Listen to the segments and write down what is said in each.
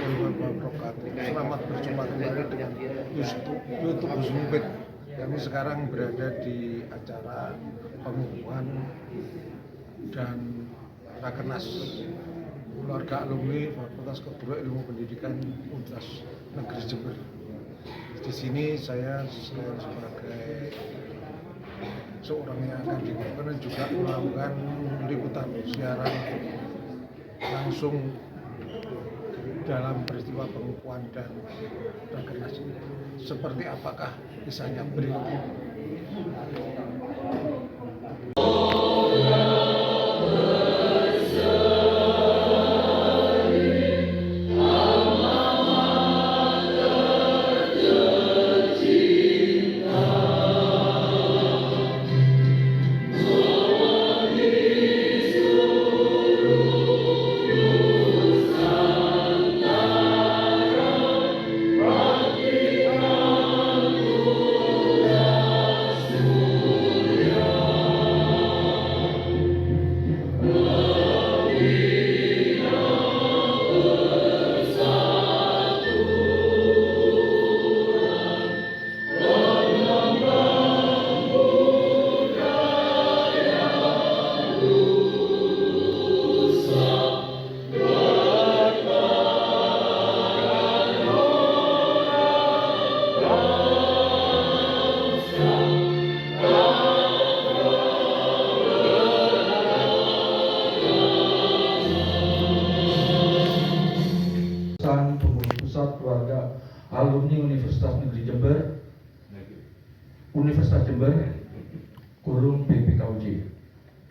warahmatullahi wabarakatuh. Selamat berjumpa kembali dengan YouTube Zumbit. Kami sekarang berada di acara pengukuhan dan Rakernas keluarga alumni Fakultas Kedokteran Ilmu Pendidikan Universitas Negeri Jember. Di sini saya sebagai seorang yang akan dikukuhkan dan juga melakukan liputan siaran langsung dalam peristiwa pengukuhan dan Rakernas ini. Seperti apakah kisahnya berikut ini? Pengurus Pusat Keluarga Alumni Universitas Negeri Jember, Universitas Jember, kurung PPKUJ,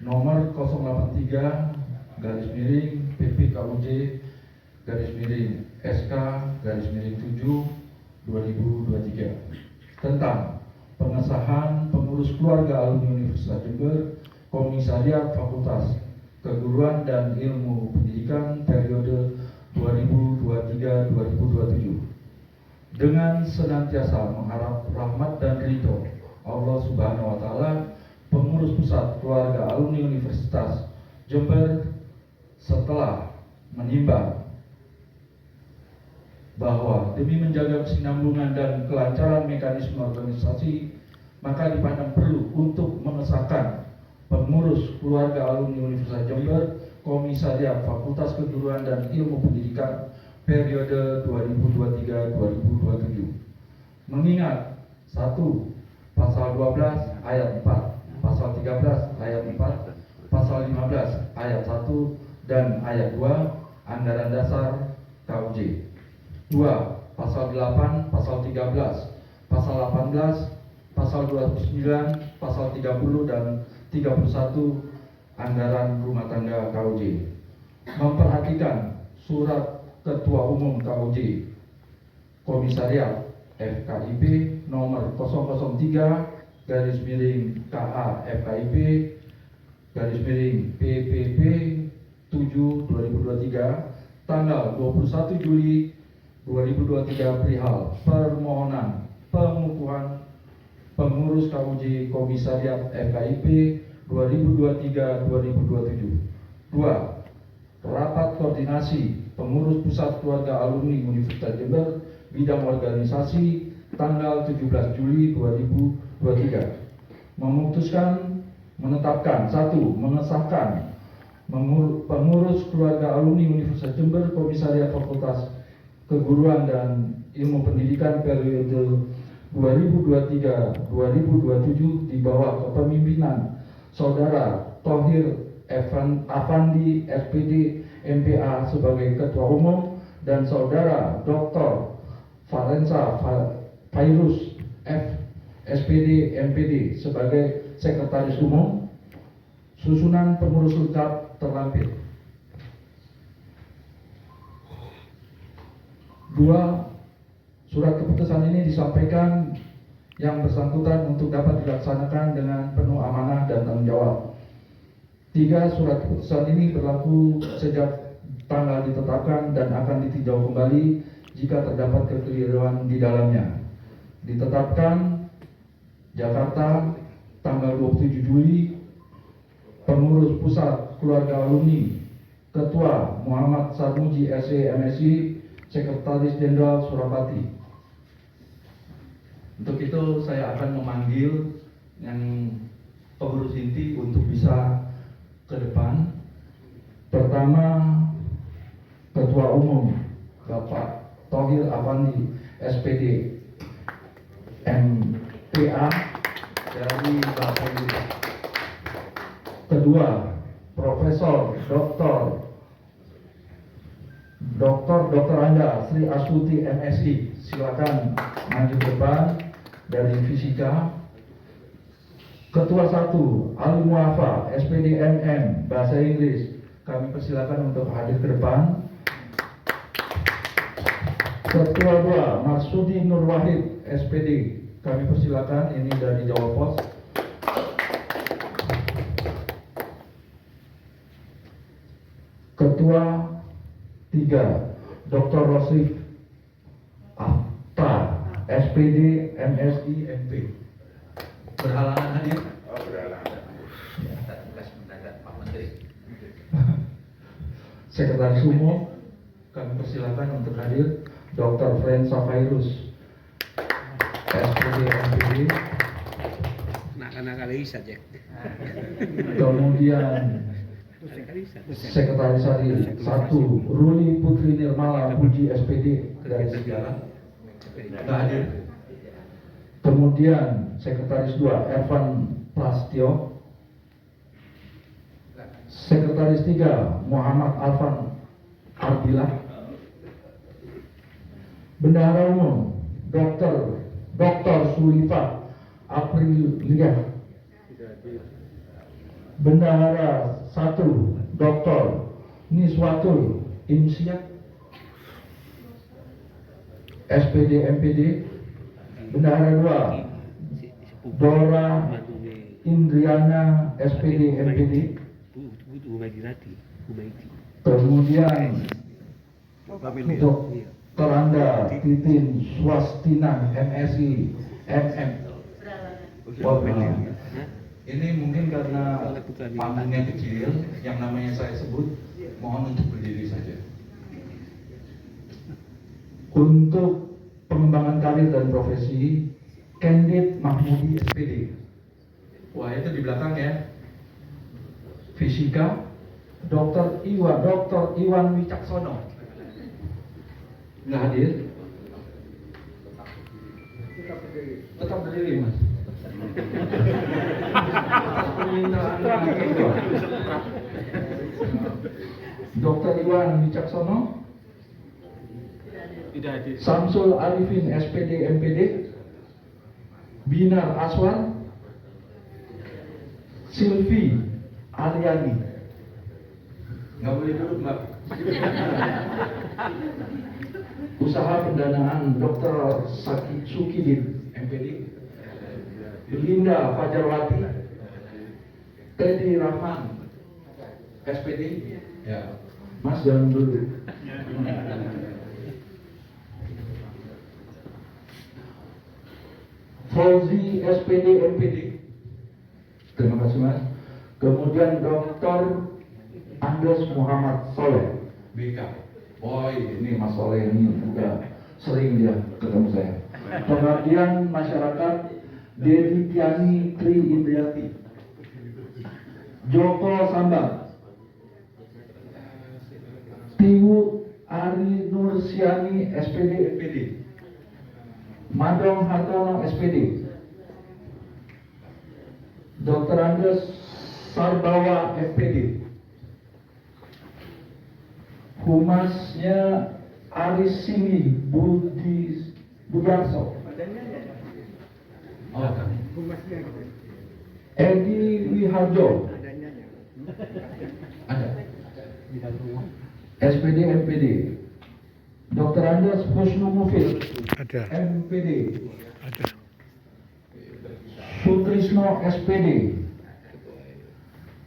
nomor 083/PPKUJ/SK/7/2023 tentang pengesahan pengurus keluarga alumni Universitas Jember, Komisariat Fakultas Keguruan dan Ilmu Pendidikan periode 2023-2027 dengan senantiasa mengharap rahmat dan ridho Allah Subhanahu wa Ta'ala. Pengurus Pusat Keluarga Alumni Universitas Jember setelah menimbang bahwa demi menjaga kesinambungan dan kelancaran mekanisme organisasi, maka dipandang perlu untuk mengesahkan pengurus keluarga alumni Universitas Jember, Komisariat Fakultas Keguruan dan Ilmu Pendidikan periode 2023-2027. Mengingat 1. Pasal 12 ayat 4, Pasal 13 ayat 4, Pasal 15 ayat 1 dan ayat 2 Anggaran Dasar KUJ. 2. Pasal 8, Pasal 13, Pasal 18, Pasal 29, Pasal 30 dan 31 Anggaran Rumah Tangga KUJ. Memperhatikan surat Ketua Umum KUJ Komisariat FKIP nomor 003/KA/FKIP/PPP 7/2023 tanggal 21 Juli 2023 perihal permohonan pengukuhan pengurus KUJ Komisariat FKIP 2023-2027. 2. Rapat koordinasi pengurus pusat keluarga alumni Universitas Jember bidang organisasi tanggal 17 Juli 2023 memutuskan menetapkan 1. Mengesahkan pengurus keluarga alumni Universitas Jember Komisariat Fakultas Keguruan dan Ilmu Pendidikan periode 2023-2027 di bawah kepemimpinan Saudara Thohir Afandi SPD MPA sebagai Ketua Umum dan Saudara Dr. Valensa Fairuz F SPD MPD sebagai Sekretaris Umum. Susunan pengurus lengkap terlampir. 2. Surat keputusan ini disampaikan yang bersangkutan untuk dapat dilaksanakan dengan penuh amanah dan tanggung jawab. 3. Surat keputusan ini berlaku sejak tanggal ditetapkan dan akan ditinjau kembali jika terdapat kekeliruan di dalamnya. Ditetapkan Jakarta tanggal 27 Juli. Pengurus Pusat Keluarga Alumni Ketua Muhammad Sarmuji SE MSI Sekretaris Jenderal Surapati. Untuk itu saya akan memanggil yang pengurus inti untuk bisa ke depan. Pertama, Ketua Umum Bapak Thohir Afandi, SPD MPA dari Bapedi. Kedua, Profesor Dr. Anda Sri Astuti MSI, silakan maju ke depan dari Fisika. Ketua 1, Ali Muafa, SPD MM, Bahasa Inggris, kami persilakan untuk hadir ke depan. Ketua 2, Marsudi Nur Wahid, SPD, kami persilakan, ini dari Jawa Pos. Ketua 3, Dr. Rosif Afta, SPD MSI MP. Berhalangan hadir? Oh, berhalangan. Tugas mendadak Pak Menteri. Sekretaris Umum, kami persilakan untuk hadir. Dr. Frensa Virus, SPD MPD. Nak kali saja. Kemudian Sekretaris Hari 1, Ruli Putri Nirmala Puji, SPD dari Sejarah. Tidak hadir. Kemudian Sekretaris 2, Evan Prastyo. Sekretaris 3, Muhammad Alvan Ardila. Bendahara Umum, Dr. Sulifah Aprilia. Bendahara 1, Dr. Niswatul Imsiak, SPD MPD. Bendahara 2, Dora Indriana, SPD MPD. Kemudian Dr. Anda Titin Swastina, MSI MM. Ini mungkin karena panggungnya kecil, yang namanya saya sebut, mohon untuk berdiri saja. Untuk pengembangan karir dan profesi, Candid Mahmudi, SPD. Wah, itu di belakang ya. Fisika, Dr. Iwan Wicaksono. Nggak hadir? Tetap berdiri, Mas. Dr. Iwan Wicaksono. Tidak hadir. Samsul Arifin, SPD MPD. Binar Aswar. Silvi Aryani. Nggak boleh duduk, Mbak. Usaha pendanaan Dr. Sukidin, MPD. Linda Fajarwati. Teddy Rahman, SPD. Ya, Mas jangan duduk. Fauzi, SPD MPD. Terima kasih, Mas. Kemudian Dr. Andes Muhammad Soleh, BK. Boy, ini Mas Soleh ini juga sering dia ketemu saya. Pengabdian Masyarakat, Devi Tiani Tri Indriati. Joko Sambang. Tiwu Ari Nursiani, SPD MPD. Madong Hartono, SPD. Dr. Andes Sarbawa, FPD. Humasnya Aris Sini Budarso. Oh, Edi Wiharjo. Ada. SPD MPD. Dr. Andes Husnu Mufid. Ada. MPD. Ada. Sutrisno, SPD.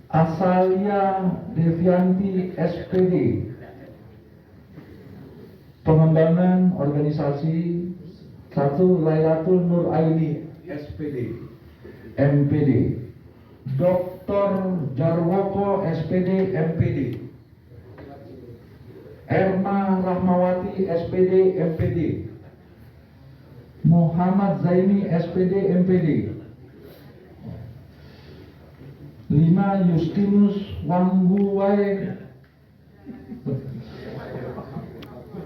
Asalia Devianti, SPD. Pengembangan organisasi 1, Lailatul Nur Aini, SPD MPD. Dr. Jarwoko, SPD MPD. Erma Rahmawati SPD MPD, Muhammad Zaini SPD MPD. 5. Justinus Wangguwae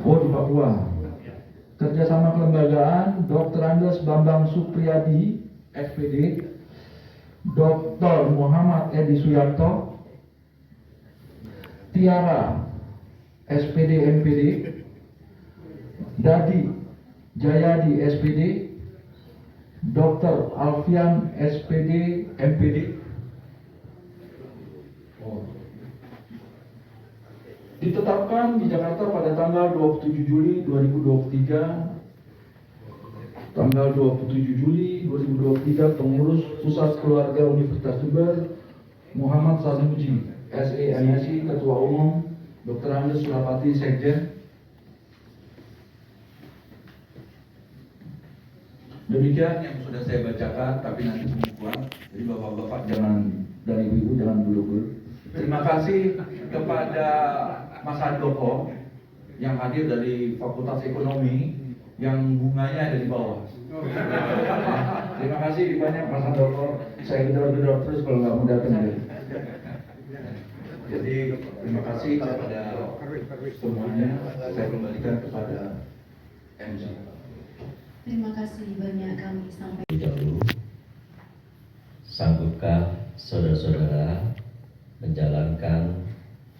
di Papua. Kerjasama kelembagaan Dr. Andes Bambang Supriyadi SPD, Dr. Muhammad Edi Suyanto, Tiara SPD MPD, Dadi Jayadi SPD, Dr. Alfian SPD MPD. Ditetapkan di Jakarta pada tanggal 27 Juli 2023. Tanggal 27 Juli 2023 pengurus Pusat Keluarga Universitas Jember Muhammad Sanuji, SEMSI, Ketua Umum, Dr. Andes Surapati, Sekjen. Demikian yang sudah saya bacakan, tapi nanti pengumuman. Jadi bapak-bapak jangan, dan ibu-ibu jangan buru-buru. Terima kasih kepada Mas Handoko yang hadir dari Fakultas Ekonomi yang bunganya ada di bawah. Terima kasih banyak Mas Handoko. Saya gedor-gedor terus kalau nggak mau datang. Jadi terima kasih kepada semuanya. Saya kembalikan kepada MC. Terima kasih banyak kami sampaikan. Dahulu, sanggupkah saudara-saudara menjalankan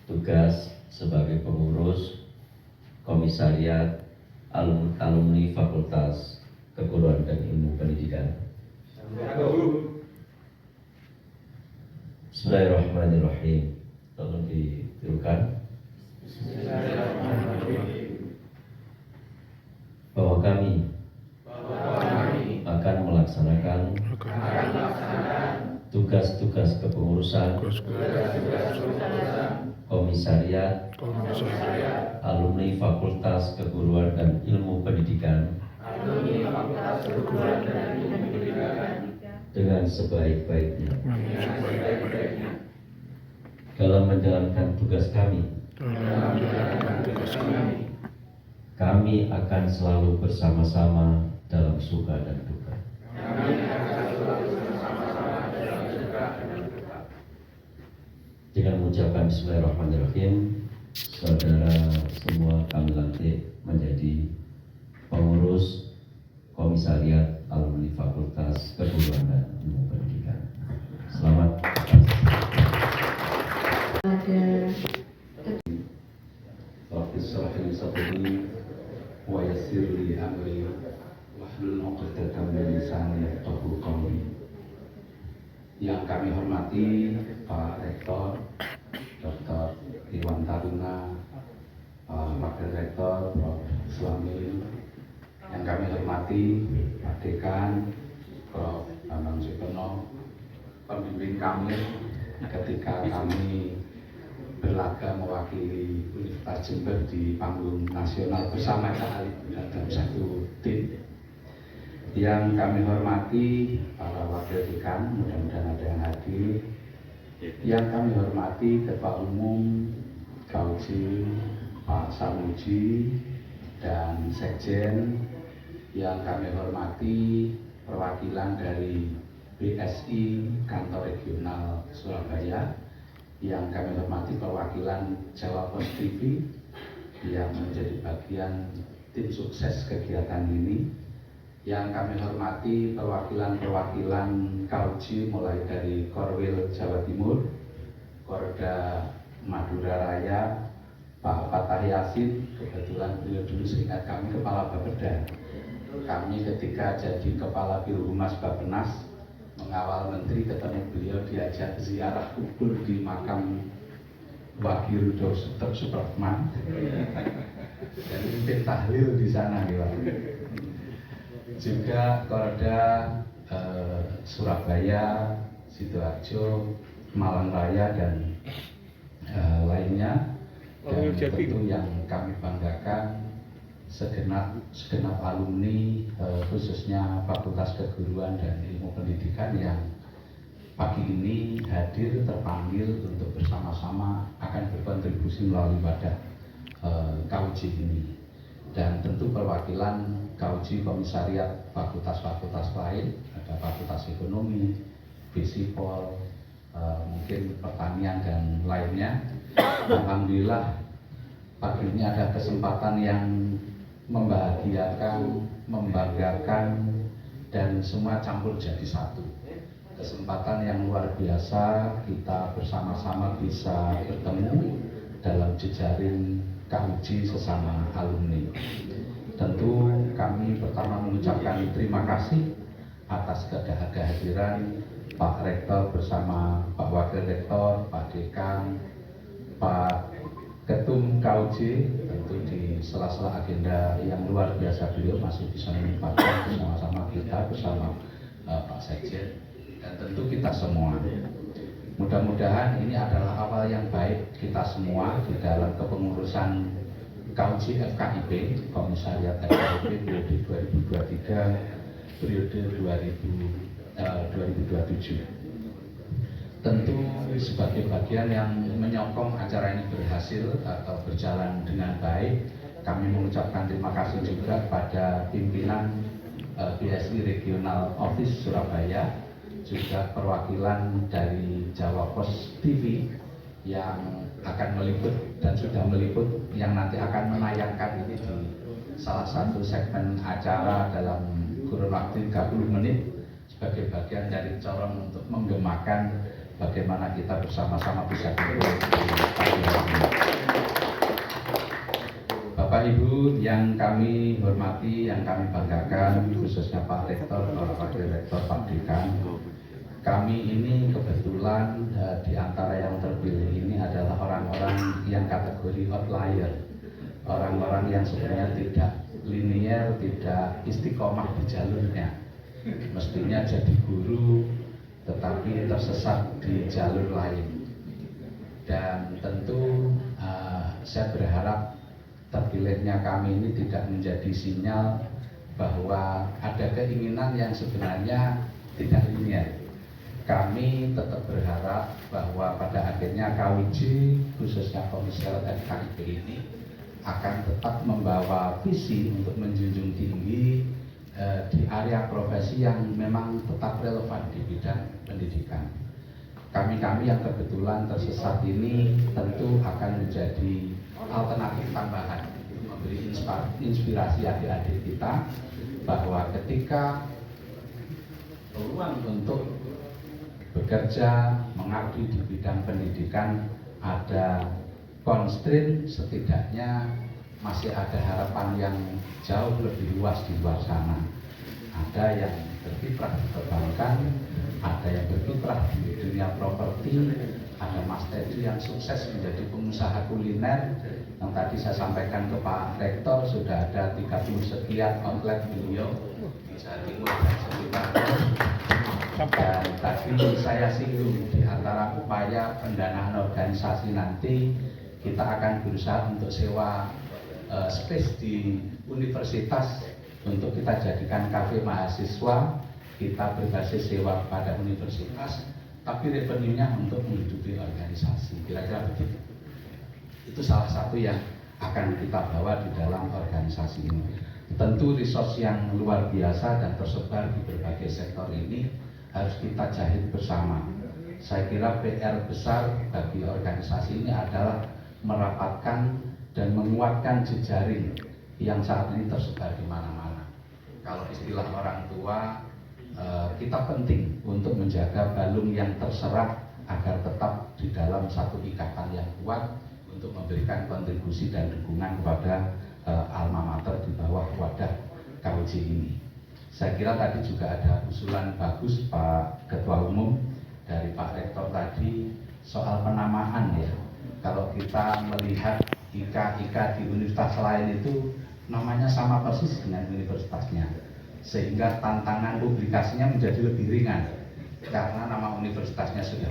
tugas sebagai pengurus Komisariat Alumni Fakultas Keguruan dan Ilmu Pendidikan? Bismillahirrahmanirrahim. Tolong ditirukan bahwa kami akan melaksanakan tugas-tugas kepengurusan Komisariat Alumni Fakultas Keguruan dan Ilmu Pendidikan dengan sebaik-baiknya. Dalam menjalankan tugas kami akan selalu bersama-sama dalam suka dan duka. Dengan mengucapkan Bismillahirrahmanirrahim, saudara semua kami lantik menjadi pengurus Komisariat Alumni Fakultas Keguruan dan Ilmu Pendidikan. Selamat Yang kami hormati Pak Rektor Dr. Iwan Taruna, Wakil Rektor Prof. Suami, yang kami hormati Pak Dekan Prof. Bambang Sutono, pembimbing kami ketika kami berlaga mewakili Universitas Jember di panggung nasional bersama kali dalam satu tim. Yang kami hormati para wakil dekan, mudah-mudahan ada yang hadir. Yang kami hormati Ketua Umum Kauci Pak Samuji dan Sekjen. Yang kami hormati perwakilan dari BSI Kantor Regional Surabaya. Yang kami hormati perwakilan Jawa Post TV yang menjadi bagian tim sukses kegiatan ini. Yang kami hormati perwakilan-perwakilan Kauci mulai dari Korwil Jawa Timur, Korda Madura Raya, Pak Fatah Yasin, kebetulan beliau dulu seingat kami Kepala Bapeda. Kami ketika jadi Kepala Biro Humas Bappenas mengawal Menteri, ketemu beliau diajak ziarah kubur di makam Wakil Dr. Supratman dan pimpin tahlil di sana ya. Juga Korda Surabaya, Sidoarjo, Malang Raya dan lainnya. Dan tentu yang kami banggakan segenap alumni khususnya Fakultas Keguruan dan Ilmu Pendidikan yang pagi ini hadir terpanggil untuk bersama-sama akan berkontribusi melalui wadah Kauji ini. Dan tentu perwakilan Kauji Komisariat fakultas-fakultas lain, ada Fakultas Ekonomi, Fisipol, mungkin pertanian dan lainnya. Alhamdulillah pagi ini ada kesempatan yang membahagiakan, membanggakan, dan semua campur jadi satu. Kesempatan yang luar biasa, kita bersama-sama bisa bertemu dalam jejaring Kauji sesama alumni. Tentu kami pertama mengucapkan terima kasih atas kehadiran Pak Rektor bersama Pak Wakil Rektor, Pak Dekan, Pak Ketum Kauji. Tentu di sela-sela agenda yang luar biasa beliau masih bisa menyempatkan bersama-sama kita bersama Pak Sekjen dan tentu kita semua. Mudah-mudahan ini adalah awal yang baik kita semua di dalam kepengurusan Kauji FKIP, Komisariat FKIP periode 2023 periode 2027. Tentu sebagai bagian yang menyokong acara ini berhasil atau berjalan dengan baik, kami mengucapkan terima kasih juga pada pimpinan BSI Regional Office Surabaya, juga perwakilan dari Jawa Pos TV yang akan meliput dan sudah meliput yang nanti akan menayangkan ini di salah satu segmen acara dalam kurun waktu 30 menit sebagai bagian dari corong untuk menggemakan bagaimana kita bersama-sama bisa berkumpul di pagi hari ini. Bapak Ibu yang kami hormati, yang kami banggakan, khususnya Pak Rektor, Pak Wakil Rektor, Pak Dekan, kami ini kebetulan di antara yang terpilih ini adalah orang-orang yang kategori outlier, orang-orang yang sebenarnya tidak linier, tidak istiqomah di jalurnya. Mestinya jadi guru, tetapi tersesat di jalur lain. Dan tentu saya berharap terpilihnya kami ini tidak menjadi sinyal bahwa ada keinginan yang sebenarnya tidak linier. Kami tetap berharap bahwa pada akhirnya Kauji, khususnya Komisariat FKIP ini akan tetap membawa visi untuk menjunjung tinggi di area profesi yang memang tetap relevan di bidang pendidikan. Kami-kami yang kebetulan tersesat ini tentu akan menjadi alternatif tambahan untuk memberi inspirasi adik-adik kita bahwa ketika peluang untuk bekerja, mengabdi di bidang pendidikan ada constraint, setidaknya masih ada harapan yang jauh lebih luas di luar sana. Ada yang berkiprah di perbankan, ada yang berkiprah di dunia properti, ada Mas Teddy yang sukses menjadi pengusaha kuliner. Yang tadi saya sampaikan ke Pak Rektor, sudah ada 30 sekian outlet beliau di Jawa Timur dan sekitarnya. Dan tadi saya singgung di antara upaya pendanaan organisasi nanti kita akan berusaha untuk sewa space di universitas untuk kita jadikan kafe mahasiswa, kita berbasis sewa pada universitas, tapi revenue-nya untuk menghidupi organisasi. Kira-kira begitu. Itu salah satu yang akan kita bawa di dalam organisasi ini. Tentu resource yang luar biasa dan tersebar di berbagai sektor ini harus kita jahit bersama. Saya kira PR besar bagi organisasi ini adalah merapatkan dan menguatkan jejaring yang saat ini tersebar di mana-mana. Kalau istilah orang tua, kita penting untuk menjaga balung yang terserat agar tetap di dalam satu ikatan yang kuat untuk memberikan kontribusi dan dukungan kepada alma mater di bawah wadah Kauji ini. Saya kira tadi juga ada usulan bagus Pak Ketua Umum dari Pak Rektor tadi soal penamaan ya. Kalau kita melihat IKA-IKA di universitas lain itu namanya sama persis dengan universitasnya, sehingga tantangan publikasinya menjadi lebih ringan karena nama universitasnya sudah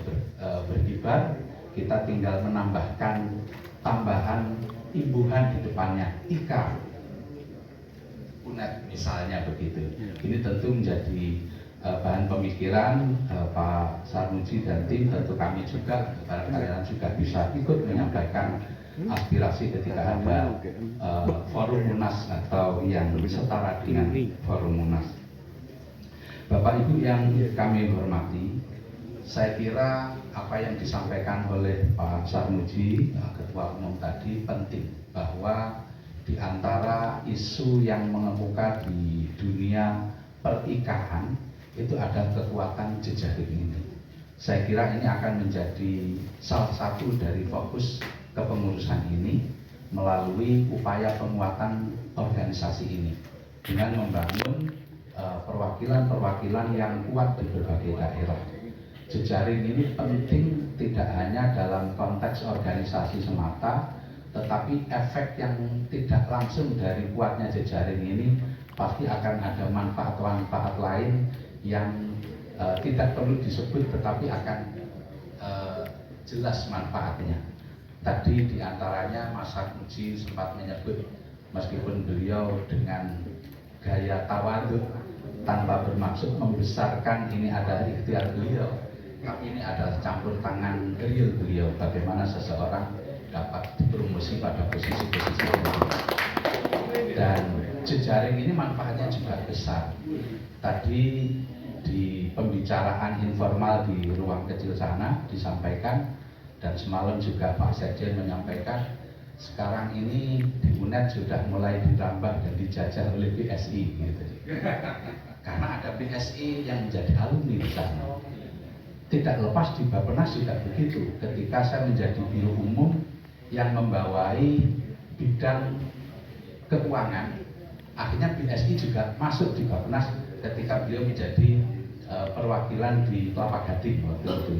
berkibar. Kita tinggal menambahkan tambahan imbuhan di depannya IKA UNED misalnya begitu. Ini tentu menjadi bahan pemikiran Pak Sarmuji dan tim. Tentu kami juga, kalian juga bisa ikut menyampaikan aspirasi ketika ada forum Munas atau yang setara dengan forum Munas. Bapak Ibu yang kami hormati, saya kira apa yang disampaikan oleh Pak Sarmuji, Ketua Umum tadi penting, bahwa di antara isu yang mengemuka di dunia pernikahan itu ada kekuatan jejaring ini. Saya kira ini akan menjadi salah satu dari fokus kepengurusan ini melalui upaya penguatan organisasi ini dengan membangun perwakilan-perwakilan yang kuat di berbagai daerah. Jejaring ini penting tidak hanya dalam konteks organisasi semata, tetapi efek yang tidak langsung dari kuatnya jejaring ini pasti akan ada manfaat-manfaat lain yang tidak perlu disebut tetapi akan jelas manfaatnya. Tadi diantaranya Mas Sarmuji sempat menyebut, meskipun beliau dengan gaya tawaduk tanpa bermaksud membesarkan, ini adalah ikhtiar beliau, tapi ini adalah campur tangan real beliau bagaimana seseorang dapat dipromosi pada posisi-posisi tertentu. Dan jejaring ini manfaatnya juga besar. Tadi di pembicaraan informal di ruang kecil sana disampaikan, dan semalam juga Pak Sekjen menyampaikan, sekarang ini di UNED sudah mulai ditambah dan dijajah oleh BSI gitu. Karena ada BSI yang menjadi alumni di sana. Tidak lepas di Bappenas juga begitu. Ketika saya menjadi biro umum yang membawai bidang keuangan, akhirnya BSI juga masuk di Bappenas ketika beliau menjadi perwakilan di Kelapa Gading waktu itu.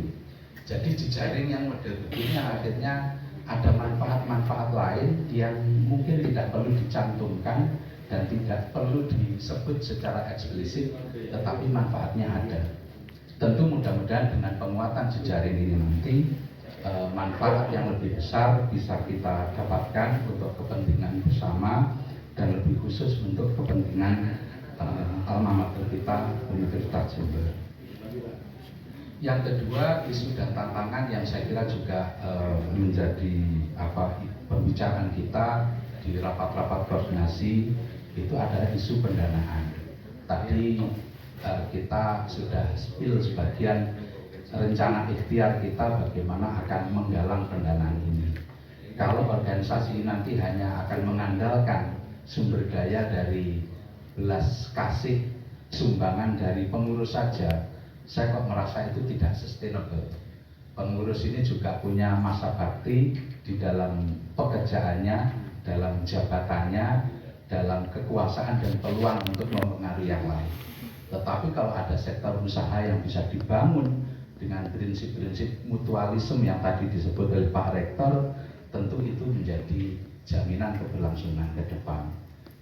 Jadi jejaring yang model begini akhirnya ada manfaat-manfaat lain yang mungkin tidak perlu dicantumkan dan tidak perlu disebut secara eksplisit, tetapi manfaatnya ada. Tentu mudah-mudahan dengan penguatan jejaring ini nanti manfaat yang lebih besar bisa kita dapatkan untuk kepentingan bersama dan lebih khusus untuk kepentingan alma mater kita, Universitas Jember. Yang kedua, isu dan tantangan yang saya kira juga menjadi pembicaraan kita di rapat-rapat koordinasi itu adalah isu pendanaan. Tadi kita sudah spill sebagian rencana ikhtiar kita bagaimana akan menggalang pendanaan ini. Kalau organisasi nanti hanya akan mengandalkan sumber daya dari belas kasih sumbangan dari pengurus saja, saya kok merasa itu tidak sustainable. Pengurus ini juga punya masa bakti di dalam pekerjaannya, dalam jabatannya, dalam kekuasaan dan peluang untuk mempengaruhi yang lain. Tetapi kalau ada sektor usaha yang bisa dibangun dengan prinsip-prinsip mutualisme yang tadi disebut oleh Pak Rektor, tentu itu menjadi jaminan keberlangsungan ke depan.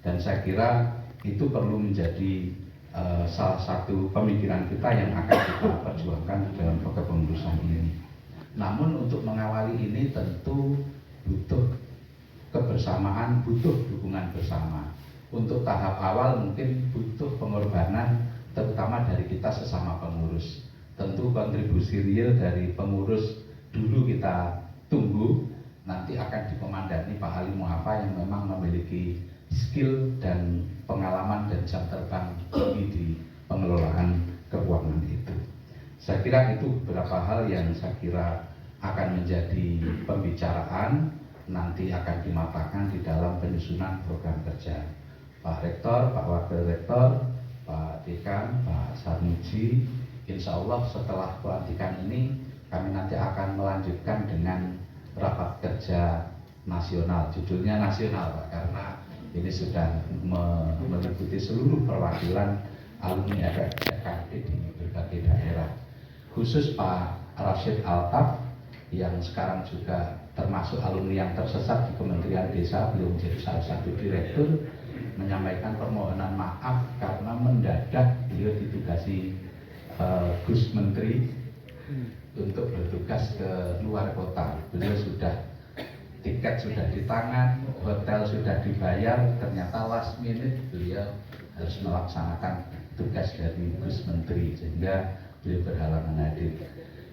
Dan saya kira itu perlu menjadi salah satu pemikiran kita yang akan kita perjuangkan dalam kepengurusan ini. Namun untuk mengawali ini tentu butuh kebersamaan, butuh dukungan bersama. Untuk tahap awal mungkin butuh pengorbanan terutama dari kita sesama pengurus. Tentu kontribusi real dari pengurus dulu kita tunggu, nanti akan dikomandani Pak Ali Muhafa yang memang memiliki skill dan pengalaman dan jam terbang tinggi di pengelolaan keuangan itu. Saya kira itu beberapa hal yang saya kira akan menjadi pembicaraan, nanti akan dimatangkan di dalam penyusunan program kerja. Pak Rektor, Pak Wakil Rektor, Pak Dekan, Pak Sarmuji, insya Allah setelah pelantikan ini kami nanti akan melanjutkan dengan rapat kerja nasional. Judulnya nasional Pak, karena ini sudah meliputi seluruh perwakilan alumni FKIP di berbagai daerah. Khusus Pak Rashid Altaf yang sekarang juga termasuk alumni yang tersesat di Kementerian Desa, beliau menjadi salah satu direktur, menyampaikan permohonan maaf karena mendadak beliau ditugasi Gus Menteri untuk bertugas ke luar kota. Beliau sudah tiket sudah di tangan, hotel sudah dibayar, ternyata last minute beliau harus melaksanakan tugas dari Gus Menteri sehingga beliau berhalangan hadir.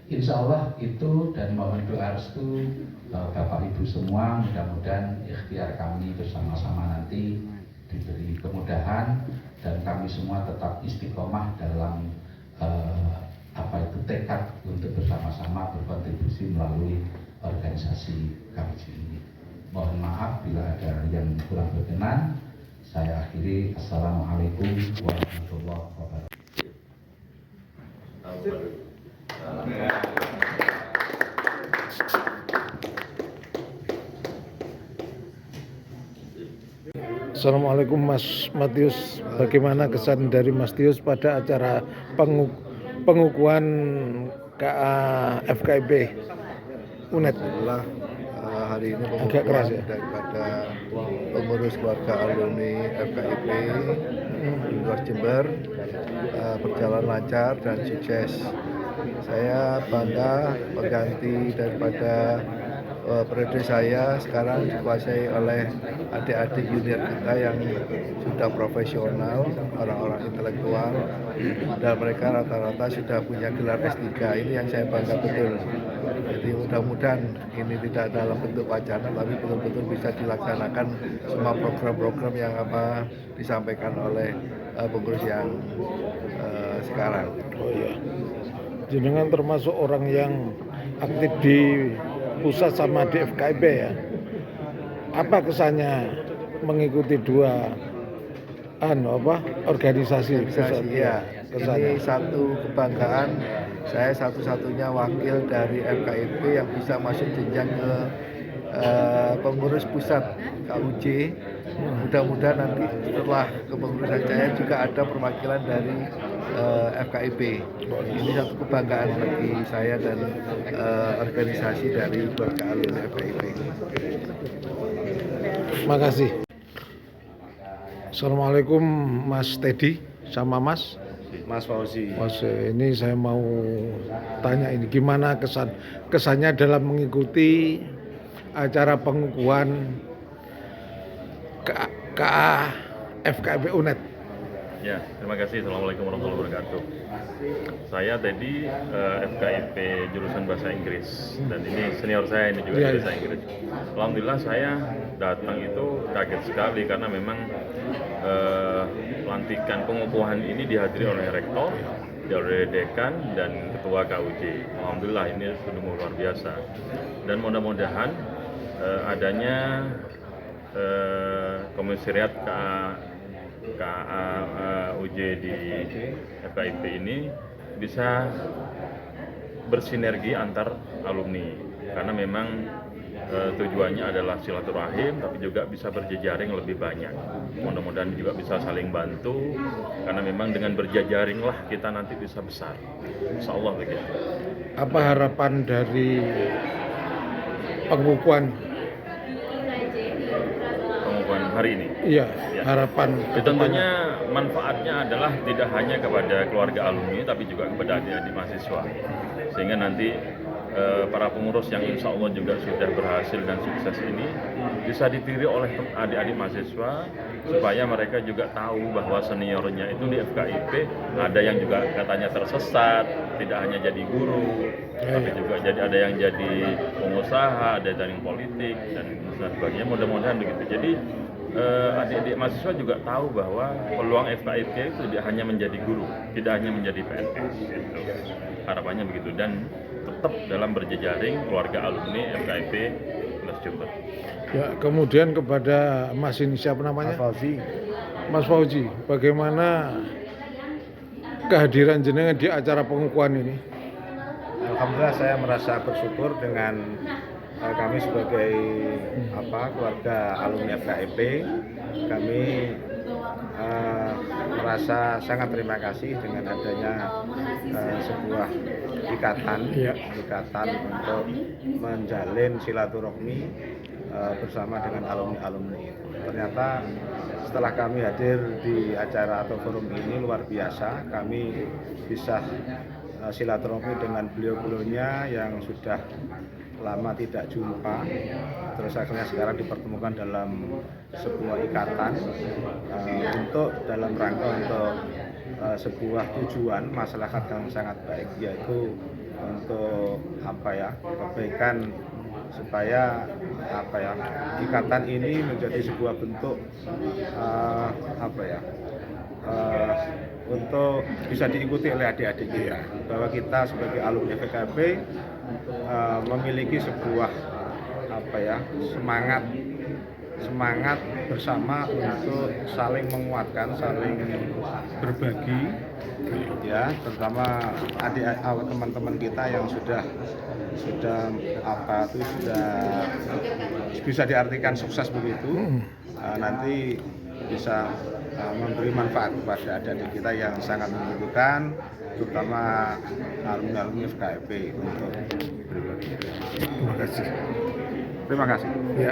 insya Allah itu dan mohon doa restu Bapak Ibu semua, mudah-mudahan ikhtiar kami bersama-sama nanti diberi kemudahan dan kami semua tetap istiqomah dalam tekad untuk bersama-sama berkontribusi melalui organisasi KUJ ini. Mohon maaf bila ada yang kurang berkenan. Saya akhiri. Assalamualaikum warahmatullahi wabarakatuh. Assalamualaikum Mas Matius. Bagaimana kesan dari Mas Tius pada acara pengukuhan KA FKIP UNED? Alhamdulillah hari ini Agak keras ya? daripada pengurus keluarga alumni FKIP di luar Jember berjalan lancar dan sukses. Saya bangga mengganti daripada periode saya sekarang dikuasai oleh adik-adik junior kita yang sudah profesional, orang-orang intelektual, dan mereka rata-rata sudah punya gelar S3. Ini yang saya bangga betul. Jadi mudah-mudahan ini tidak dalam bentuk wacana, tapi betul-betul bisa dilaksanakan semua program-program yang disampaikan oleh pengurus yang sekarang. Oh iya. Jenengan termasuk orang yang aktif di pusat sama di FKIP ya. Apa kesannya mengikuti dua organisasi pusat? Ya, Kesannya. ini satu kebanggaan. Saya satu-satunya wakil dari FKIP yang bisa masuk jenjang ke pengurus pusat KUJ. Mudah-mudahan nanti setelah kepengurusan saya juga ada perwakilan dari FKIP. Ini satu kebanggaan bagi saya dan organisasi dari keluarga alumni FKIP. Terima kasih. Assalamualaikum Mas Teddy sama Mas Fauzi. Mas, ini saya mau tanya ini gimana kesannya dalam mengikuti acara pengukuhan KA FKIP UNED. Ya, terima kasih. Assalamualaikum warahmatullahi wabarakatuh. Saya tadi FKIP jurusan Bahasa Inggris dan ini senior saya ini juga Bahasa Inggris. Alhamdulillah saya datang itu kaget sekali karena memang pelantikan pengukuhan ini dihadiri oleh rektor, oleh dekan dan ketua KUJ. Alhamdulillah ini sudah luar biasa. Dan mudah-mudahan adanya komisariat KUJ di FKIP ini bisa bersinergi antar alumni karena memang tujuannya adalah silaturahim tapi juga bisa berjejaring lebih banyak. Mudah-mudahan juga bisa saling bantu karena memang dengan berjejaring lah kita nanti bisa besar. Insya Allah begitu. Apa harapan dari pengukuhan hari ini? Iya, harapan tentunya manfaatnya adalah tidak hanya kepada keluarga alumni tapi juga kepada adik-adik mahasiswa sehingga nanti para pengurus yang insya Allah juga sudah berhasil dan sukses ini bisa ditiru oleh adik-adik mahasiswa supaya mereka juga tahu bahwa seniornya itu di FKIP ada yang juga katanya tersesat, tidak hanya jadi guru tapi juga ada yang jadi pengusaha, ada yang politik dan sebagainya. Mudah-mudahan begitu. Jadi adik-adik mahasiswa juga tahu bahwa peluang FKIP itu tidak hanya menjadi guru, tidak hanya menjadi PNS gitu. Harapannya begitu dan tetap dalam berjejaring keluarga alumni FKIP Ulas Jember. Ya, kemudian kepada Mas ini siapa namanya? Mas Fauzi, bagaimana kehadiran jenengan di acara pengukuhan ini? Alhamdulillah saya merasa bersyukur dengan kami sebagai keluarga alumni FKIP. Kami merasa sangat terima kasih dengan adanya sebuah ikatan untuk menjalin silaturahmi bersama dengan alumni-alumni. Ternyata setelah kami hadir di acara atau forum ini luar biasa, kami bisa silaturahmi dengan beliau-beliaunya yang sudah lama tidak jumpa, terus akhirnya sekarang dipertemukan dalam sebuah ikatan untuk dalam rangka untuk sebuah tujuan masyarakat yang sangat baik, yaitu untuk kebaikan supaya ikatan ini menjadi sebuah bentuk untuk bisa diikuti oleh adik-adik kita, bahwa kita sebagai alumni FKIP memiliki sebuah semangat bersama untuk saling menguatkan, saling berbagi, ya, terutama teman-teman kita yang sudah bisa diartikan sukses begitu, nanti bisa memberi manfaat kepada adik-adik kita yang sangat membutuhkan, terutama alumni FKIP untuk berbagi. Terima kasih. Terima kasih. Ya.